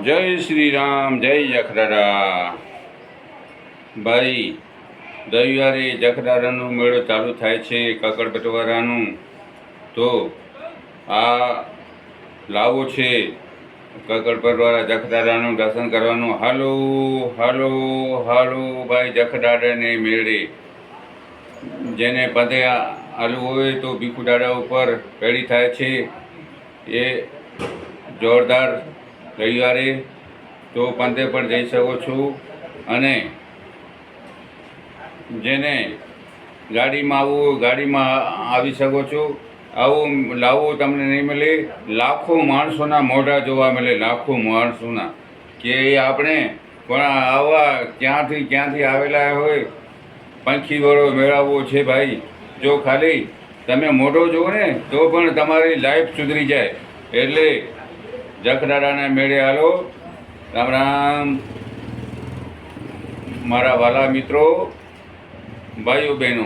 જય શ્રી રામ, જય જખરારા. ભાઈ, રવિવારે જખરારાનો મેળો ચાલુ થાય છે, કાકડ બટવારાનું. તો આ લાવો છે કાકડ બટવારા જખરારાનું દર્શન કરવાનું. હાલો હાલો હાલો ભાઈ, જખરારાને મેળે જેને પદે આલુ હોય તો ભીખુ દાડા ઉપર પેડી થાય છે. એ જોરદાર રવિવારે તો પંથે પણ જઈ શકો છો. અને જેને ગાડીમાં આવવું હોય ગાડીમાં આવી શકો છો. આવું લાવો તમને નહીં મળે. લાખો માણસોના મોઢા જોવા મળે, લાખો માણસોના, કે આપણે પણ આવા ક્યાંથી આવેલા હોય. પંખી વાળો મેળાવો છે ભાઈ. જો ખાલી તમે મોઢો જુઓ ને તો પણ તમારી લાઈફ સુધરી જાય. એટલે જખરારાના મેળે હાલો. રામ રામ મારા વાલા મિત્રો, ભાઈઓ બહેનો,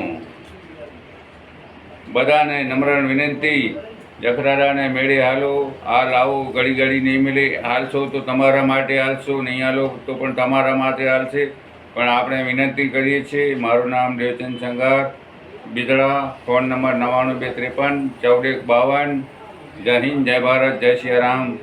બધાને નમ્ર વિનંતી, જખરારાને મેળે હાલો. આ લાવો ઘડી ઘડી નહીં મળે. હાલશો તો તમારા માટે હાલશો, નહીં હાલો તો પણ તમારા માટે હાલશે. પણ આપણે વિનંતી કરીએ છીએ. મારું નામ દેવચંદ સંઘાર, બિદડા. Phone number 9253 1452. જય હિન્દ, જય ભારત, જય શ્રી રામ.